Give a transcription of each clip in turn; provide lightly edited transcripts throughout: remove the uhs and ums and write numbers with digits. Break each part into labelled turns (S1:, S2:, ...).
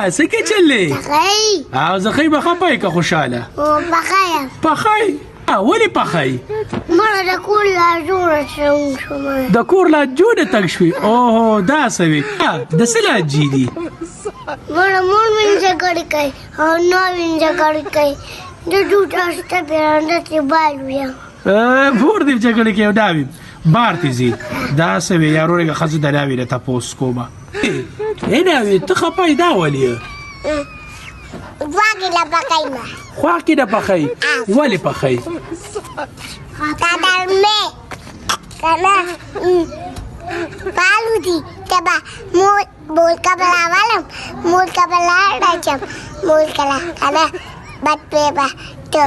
S1: څنګه چلې
S2: پخی
S1: او زخی به خپای که خوشاله
S2: پخی
S1: پخای ولې پخای
S2: مړه د کور لا جوړه شوم
S1: د کور لا جوړه تک شوي اوهو دا څه وي د څه لاجي دي
S2: مړه مور مې جګړې کوي او نو مې جګړې کوي د ډوډۍ شته پیرانده چې بایلو یم
S1: مور دې جګړې کوي او دا وي بار ته ځي دا څه وي یا ورورګه ښځه د ناوې نه تپوس کومه ناوې ته خپای دا ولې
S2: خواږې له پخی ما
S1: خواږې نه پخی ولې پخی
S2: کدرمې کنه پالو دي تبا مول کبلا والم مول کبلا راچم مول کلا کنه بد پیبا تو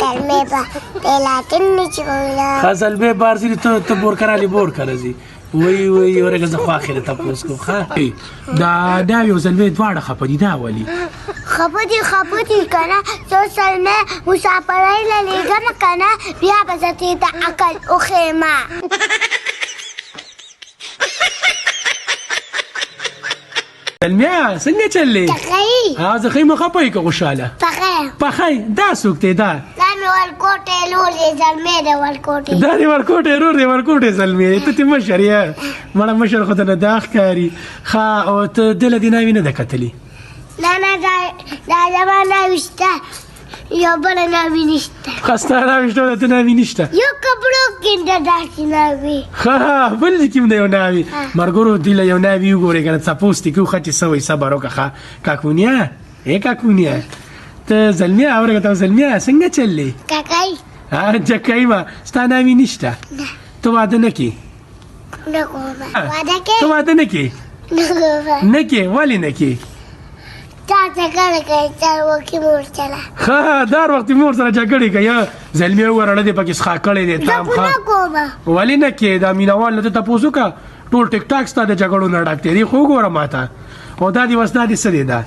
S2: تلمې با پهلا تنې چولا
S1: خزل به بارزي ته بور کرالی بور کرزي وای وای ورګه زه خو اخره تاسو کو ښه دا یو زلمې دواړه خپدي دا ولي
S2: خپدي کنه څو سلمه مسافرای لګم کنه بیا به زته د عقل او خیمه
S1: زلمیا څنګه چلې
S2: تخی
S1: زه خیمه خپای که خوشاله پخای دا سوکته دا
S2: ورکوټه لولې زلمې د ورکوټه
S1: دا دی ورکوټه رور دی ورکوټه زلمې ته مشر یا مړه مشر خو ته نه داخ کاری ښه او ته دله دی ناوی نه ده کتلی
S2: نه دا زمانه وشته یو بل ناوی نشته
S1: خسته ناوی شته ته ناوی نشته
S2: یو کپړو کې د داسې ناوی
S1: ښه بل کوم دی یو ناوی مرګورو دی له یو ناوی وګورې کنه تاسو ته کو خچ سوې صبر وکړه کاکونیا کاکونیا ته زلمیا اورګه ته زلمیا څنګه چلې
S2: کاکای
S1: جکای ما ستا ناوی نشته ته واده نه کی
S2: نه کومه واده کې
S1: ته واده نه کی نه کی ولی نه کی
S2: تا څنګه کوي چار وکی مور چلا
S1: ها دار وخت مور سره جګړې کوي زلمیا ورړه دې پکې ښا کړې دې تام ښا
S2: نه کومه
S1: ولی نه کی دا مینوال ته تاسو کا ټول ټیک ټاک ستا د جګړو نه ډاکټري خو ګوره ماته او دا دی وسدا دي سړي دا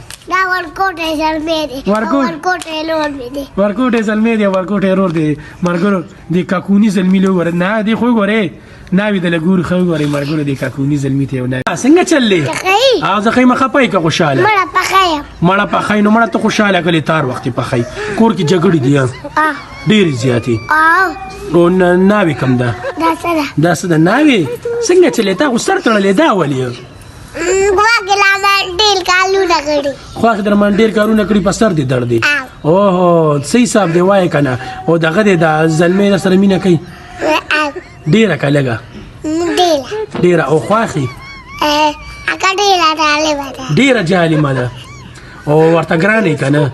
S2: ورکوټه زلمې دي ورکوټه لور دي
S1: ورکوټه زلمې دي ورکوټه رور دي مرګرو دي کاکونی زلمې له ور نه دي خو ګوره ناوی د لګور خو ګوره مرګرو دي کاکونی زلمې ته نه څنګه چلې زه خیمه خپای که خوشاله مړه پخای نو مړه ته خوشاله کلی تار وخت پخای کور کې جګړې دي ډېر زیاتې او ناوی کم ده دا څه ده ناوی څنګه چلې تا خو سر تړلې دا ولې خواږه در من ډېر کارونه کړي په سر دې درد دی اوهو صحیح صاحب دی وایه کنه او دغه دی د زلمې در سره مینه کوي ډېره که لږه ډېره او خواښي ډېره جالمه ده او ورته ګرانه یې که نه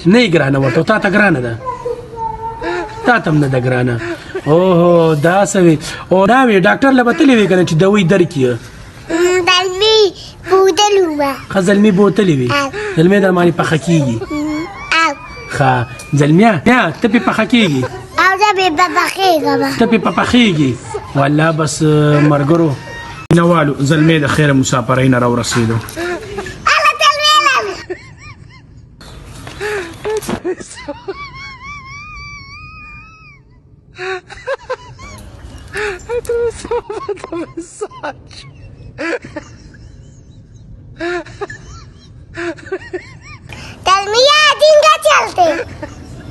S1: نه یې ګرانه ورته تا ته ګرانه ده تا ته هم نه ده ګرانه اوهو دا څه وي او دا وي ډاکټر له به تللی وي که نه چې دوی درکړي زلمی بوتلی وي زلمی در باندې پخه کېږي ښه زلمیا ته پې پخه کېږي ته پې پخېږي والله بس مرګرو مینهوالو زلمی د خیره مسافرۍ نه راورسېدو
S2: تلمية دينجا چلتے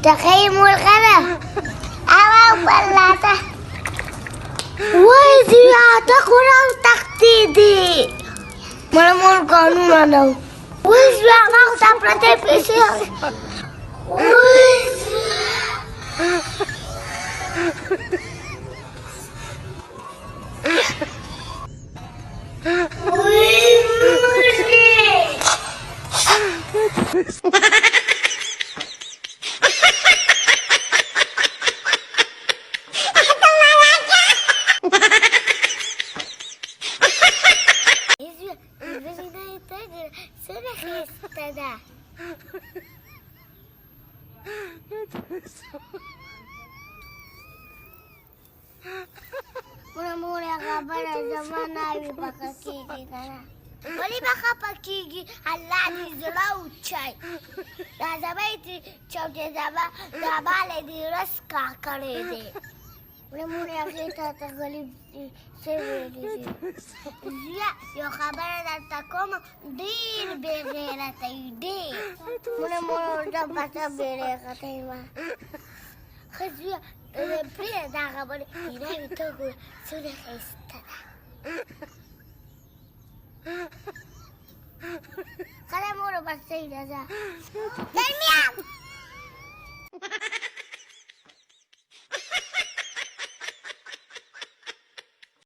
S2: تخيل ملغنة أو بلاتا وزيادة قرآن تقتيدي مرمون قانون أنا وزيادة قرآن تقتيدي Mula-mula kabar zaman Nabi bakal kiki kana. Bali bakal pakigi Allah di zelau cai. Razabai ti chowde zaba le di raska kare de. ولا مور هغې ته ته غریب څه ویلي دي زویه یو خبره درته کوم ډېر بې غیرته یي ډېر مړه مور ورته پته بې غیرته یمه ښه زویه پرېږده دا خبرې ایراوې ته ګوره څومره ښایسته ده ښه ده مورو بس صحیح ده ځه زلمیان